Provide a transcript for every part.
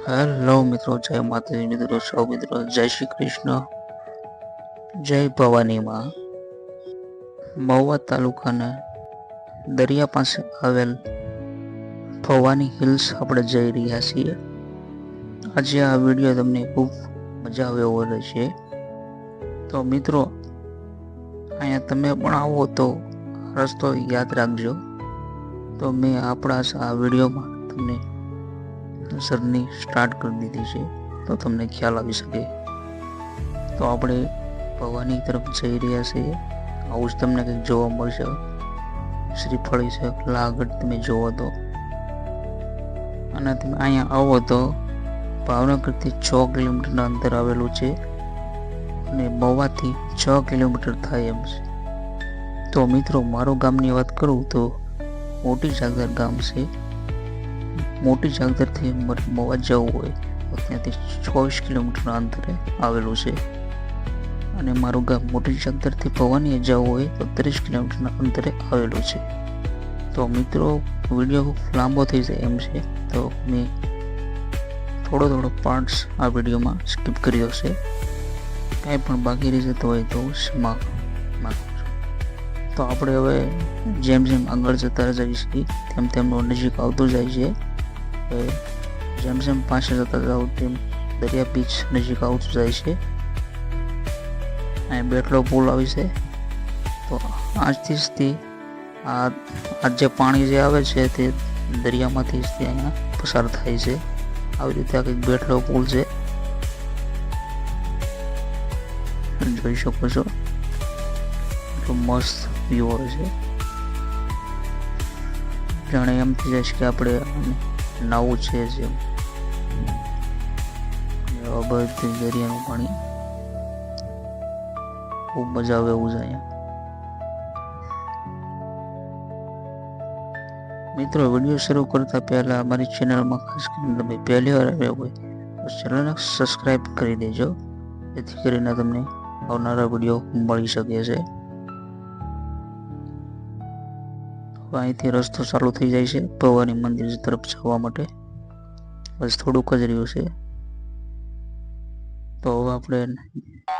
Hello મિત્રો, જય માતાજી મિત્રો, સૌ મિત્રો જય શ્રી કૃષ્ણ, જય ભવાનીમાં. મહુવા તાલુકાના દરિયા પાસે આવેલ ભવાની હિલ્સ આપણે જઈ રહ્યા છીએ. આજે આ વિડીયો તમને ખૂબ મજા આવે એવો રહેશે. તો મિત્રો, અહીંયા તમે પણ આવો તો રસ્તો યાદ રાખજો. તો મેં આપણા આ વિડીયોમાં તમને સરની સ્ટાર્ટ કરી દીધી છે, તો તમને ખ્યાલ આવી શકે. તો આપણે ભવાની તરફ જઈ રહ્યા છીએ. આવું જ તમને કંઈક જોવા મળશે. શ્રીફળી છે, આગળ તમે જોવો તો. અને તમે અહીંયા આવો તો ભાવનગરથી 6 કિલોમીટરના અંતર આવેલું છે અને મહુવાથી 6 કિલોમીટર થાય એમ છે. તો મિત્રો, મારું ગામની વાત કરું તો મોટી જાગર ગામ છે. મોટી જાગરથી મહુવા જવું હોય તો ત્યાંથી 24 કિલોમીટરના અંતરે આવેલું છે. અને મારું ગામ મોટી જાગરથી ભવાની જવું હોય તો 30 કિલોમીટરના અંતરે આવેલું છે. તો મિત્રો, વિડીયો ખૂબ લાંબો થઈ જાય એમ છે, તો મેં થોડો પાર્ટ્સ આ વિડીયોમાં સ્કીપ કર્યો છે. કાંઈ પણ બાકી રહી જતો હોય તો માગું છું. તો આપણે હવે જેમ આગળ જતા જઈએ છીએ તેમ નજીક આવતું જાય છે. જેમ પાસે જતા જાવ તેમ દરિયા બીચ નજીક આવતું જાય છે. અહીં બેટલો પુલ આવી છે. તો આજથી આ જે પાણી જે આવે છે તે દરિયામાંથી જ અહીંયા પસાર થાય છે. આવી રીતે આ કંઈક બેટલો પુલ છે, જોઈ શકો છો. એટલું મસ્ત વ્યૂ હોય છે. જાણે એમ થઈ જાય છે કે આપણે નાવું છે. જેમ બધું દરિયાનું પાણી ખૂબ મજા આવે એવું છે અહીંયા. મિત્રો, વિડીયો શરૂ કરતા પહેલા અમારી ચેનલમાં ખાસ કરીને તમે પહેલી વાર આવ્યા હોય તો ચેનલને સબસ્ક્રાઈબ કરી દેજો, જેથી કરીને તમને આવનારા વિડીયો મળી શકે છે. અહીંથી રસ્તો ચાલુ થઈ જાય છે ભવાની મંદિર તરફ જવા માટે. બસ થોડુંક જ રહ્યું છે. તો હવે આપણે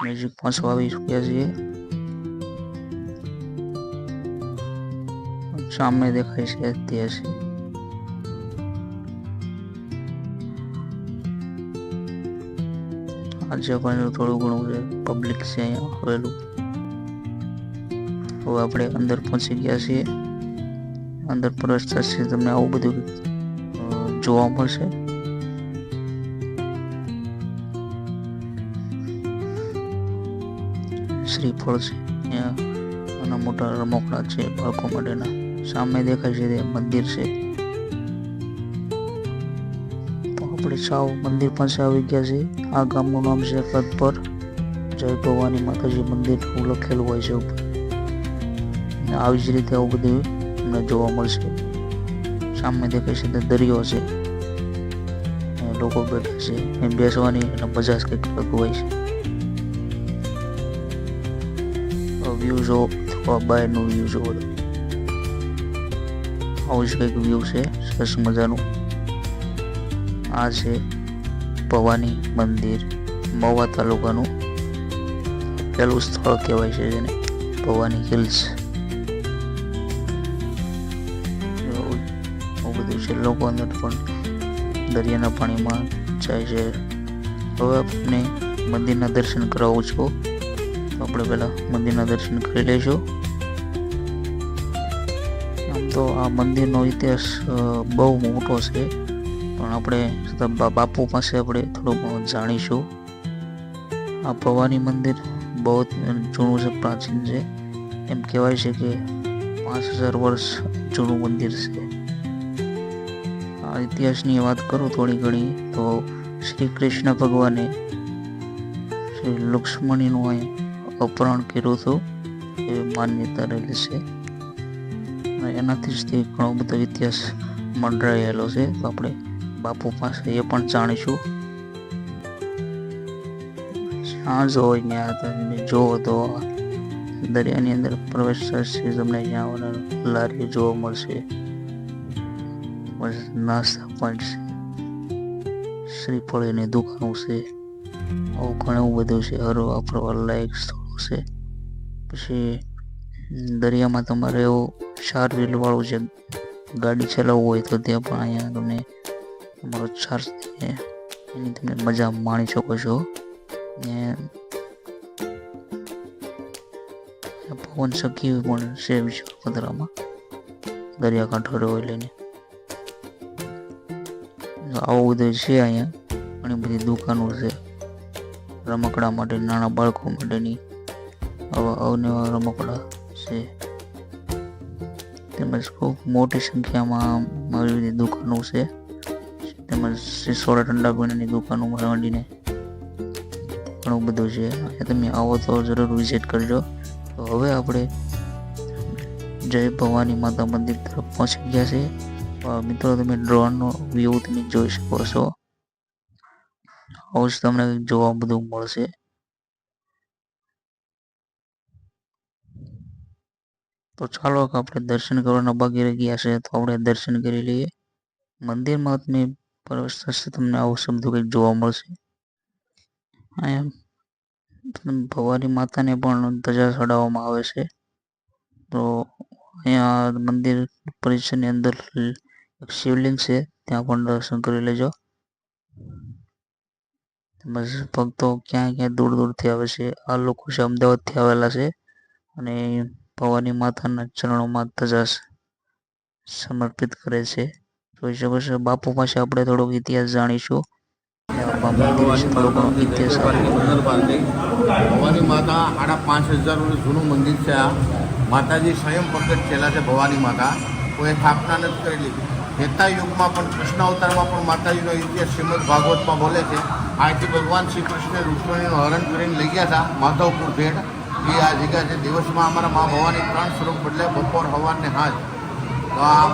નજીક પહોંચવા આવી ચૂક્યા છીએ. સામે દેખાય છે તે છે આજે પણ થોડું ઘણું છે પબ્લિક છે અહીંયા આવેલું. હવે આપણે અંદર પહોંચી ગયા છીએ. અંદર પ્રવેશ થશે તમને આવું બધું જોવા મળશે. શ્રીફળ છે, અહીંયા નાના મોટા રમકડા છે બાળકો માટેના. સામે દેખાય છે તે મંદિર છે. તો આપણે સાવ મંદિર પાસે આવી ગયા છે. આ ગામનું નામ છે કદપર. જય ભવાની માતાજી મંદિર લખેલું હોય છે ઉપર. આવી જ રીતે આવું બધું તમને જોવા મળશે. સામે દેખાય છે તે દરિયો છે, લોકો બેઠા છે. એમ બેસવાની અને મજા જ કંઈક અલગ હોય છે. વ્યૂ જો બહારનું વ્યૂ જોવો, આવું જ કંઈક વ્યૂ છે સરસ મજાનું. આ છે ભવાની મંદિર, મહુવા તાલુકાનું પહેલું સ્થળ કહેવાય છે જેને ભવાની હિલ્સ. બધું છે. લોકો અંદર પણ દરિયાના પાણીમાં જાય છે. હવે આપણે મંદિરના દર્શન કરાવું છું. તો આપણે પહેલા મંદિરના દર્શન કરી લઈશું. આમ તો આ મંદિરનો ઇતિહાસ બહુ મોટો છે, પણ આપણે બાપુ પાસે આપણે થોડું જાણીશું. આ ભવાની મંદિર બહુ જૂનું છે, પ્રાચીન છે. એમ કહેવાય છે કે 5000 વર્ષ જૂનું મંદિર છે. ઇતિહાસની વાત કરું થોડી ઘણી તો શ્રી કૃષ્ણ ભગવાને શ્રી લક્ષ્મણીનું અહીં અપહરણ કર્યું હતું એવી માન્યતા રહેલી છે. એનાથી જ તે ઘણો બધો ઇતિહાસ મંડરાયેલો છે. તો આપણે બાપુ પાસે એ પણ જાણીશું. સાંજ હોય ત્યાં તમે જોવો તો દરિયાની અંદર પ્રવેશ થશે તમને ત્યાં લારીઓ જોવા મળશે. નાસ્તા પોઈન્ટ છે, શ્રીફળીની દુકાનો છે, આવું ઘણું બધું છે. હરવા ફરવા લાયક સ્થળો છે. પછી દરિયામાં તમારે એવું 4 વ્હીલ વાળું છે ગાડી ચલાવવું હોય તો ત્યાં પણ અહીંયા તમે તમારો ચાર્જ એની તમે મજા માણી શકો છો. ને પવન ચક્કી પણ છે વિશાળપત્રામાં દરિયાકાંઠો રહ્યો લઈને. આવું બધું છે. અહીંયા ઘણી બધી દુકાનો છે રમકડા માટે, નાના બાળકો માટેની અવનવા રમકડા છે. તેમજ ખૂબ મોટી સંખ્યામાં આવી બધી દુકાનો છે. તેમજ સોડા ઠંડા પીણાની દુકાનોમાં માંડીને ઘણું બધું છે. અહીંયા તમે આવો તો જરૂર વિઝિટ કરજો. તો હવે આપણે જય ભવાની માતા મંદિર તરફ પહોંચી ગયા છે. મિત્રો તમે ડ્રોનનો વ્યૂ તમે જોઈ શકો છો. આવું જ તમને જોવા બધું મળશે. તો ચાલો આપણે દર્શન કરવાના બાકી રહી ગયા છે તો આપણે દર્શન કરી લઈએ. મંદિરમાં તમે પ્રવેશ થશે તમને આવું શબ્દ કંઈક જોવા મળશે. અહીંયા ભવાની માતાને પણ ધજા ચડાવવામાં આવે છે. તો અહીંયા મંદિર પરિસરની અંદર એક શિવલિંગ છે, ત્યાં પણ દર્શન કરી લેજો. તેમજ ભક્તો ક્યાં દૂર દૂરથી આવે છે. આ લોકો છે અમદાવાદથી આવેલા છે અને ભવાની માતાના ચરણોમાં ધજા સમર્પિત કરે છે. જોઈ શકો છો. બાપુ પાસે આપણે થોડોક ઇતિહાસ જાણીશું. ભવાની માતા 5,500 વર્ષ જૂનું મંદિર છે. આ માતાજી સ્વયં પ્રગટ થયેલા છે. ભવાની માતા કોઈ સ્થાપના નથી કરેલી. ત્રેતા યુગમાં પણ કૃષ્ણ અવતારમાં પણ માતાજીનો ઇતિહાસ શ્રીમદ ભાગવતમાં બોલે છે. અહીંથી ભગવાન શ્રી કૃષ્ણે રૂક્ષ્મણીનું હરણ કરીને લઈ ગયા હતા માધવપુર ભેટ. એ આ જગ્યા છે. દિવસમાં અમારા મા ભવાની 3 સ્વરૂપ બદલે, બપોર, સવાર ને સાંજ. તો આ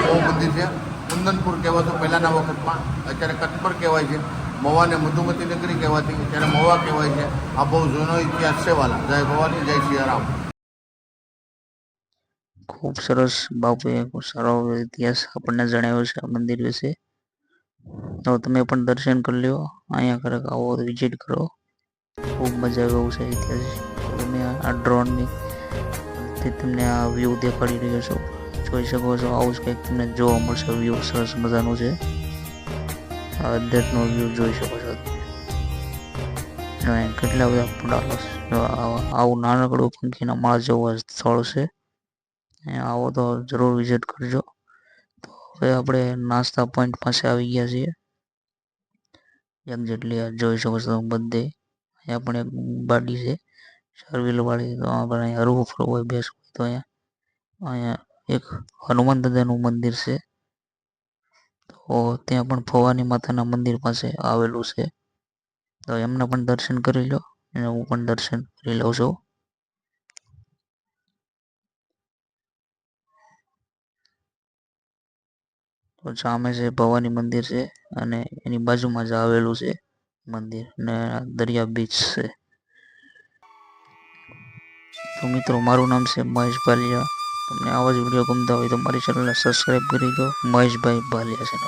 બહુ મંદિર છે. કુંદનપુર કહેવાતું પહેલાંના વખતમાં, અત્યારે કચ્છપર કહેવાય છે. મવાને મધુમતી નગરી કહેવાતી, અત્યારે મવા કહેવાય છે. આ બહુ જૂનો ઇતિહાસ છે વાલા. જય ભવાની, જય સિયારામ. ખૂબ સરસ બાપુએ સારો ઇતિહાસ આપણને જણાવ્યો છે આ મંદિર વિશે. તો તમે પણ દર્શન કરી લો. અહીંયા ખરેખર આવો વિઝિટ કરો, ખૂબ મજા આવે એવું છે ઇતિહાસ. તમે આ ડ્રોનની તમને આ વ્યૂ દેખાડી રહ્યો છો, જોઈ શકો છો. આવું જ કંઈક તમને જોવા મળશે. વ્યૂ સરસ મજાનું છે. આ અદ્ભુતનો વ્યૂ જોઈ શકો છો. કેટલા બધા પંડાલો છે. આવું નાનકડું પંખીના માળ જેવું સ્થળ છે. આવો તો જરૂર વિઝિટ કરજો. તો હવે આપણે નાસ્તા પોઈન્ટ પાસે આવી ગયા છીએ. જેટલી જોઈ શકો છો બધે. અહીંયા પણ એક ગાડી છે 4 વ્હીલ વાળી. તો આપણે અહીંયા હરવું ફરવું હોય, બેસવું હોય તો અહીંયા એક હનુમાન દાદાનું મંદિર છે. તો ત્યાં પણ ભવાની માતાના મંદિર પાસે આવેલું છે. તો એમના પણ દર્શન કરી લો અને હું પણ દર્શન કરી લઉં છું. તો સામે છે ભવાની મંદિર છે અને એની બાજુમાં જ આવેલું છે મંદિર ને દરિયા બીચ છે. તો મિત્રો મારું નામ છે મહેશ ભાલિયા. તમને આવા જ વિડીયો ગમતા હોય તો મારી ચેનલને સબસ્ક્રાઈબ કરી દો, મહેશભાઈ ભાલિયા ચેનલ.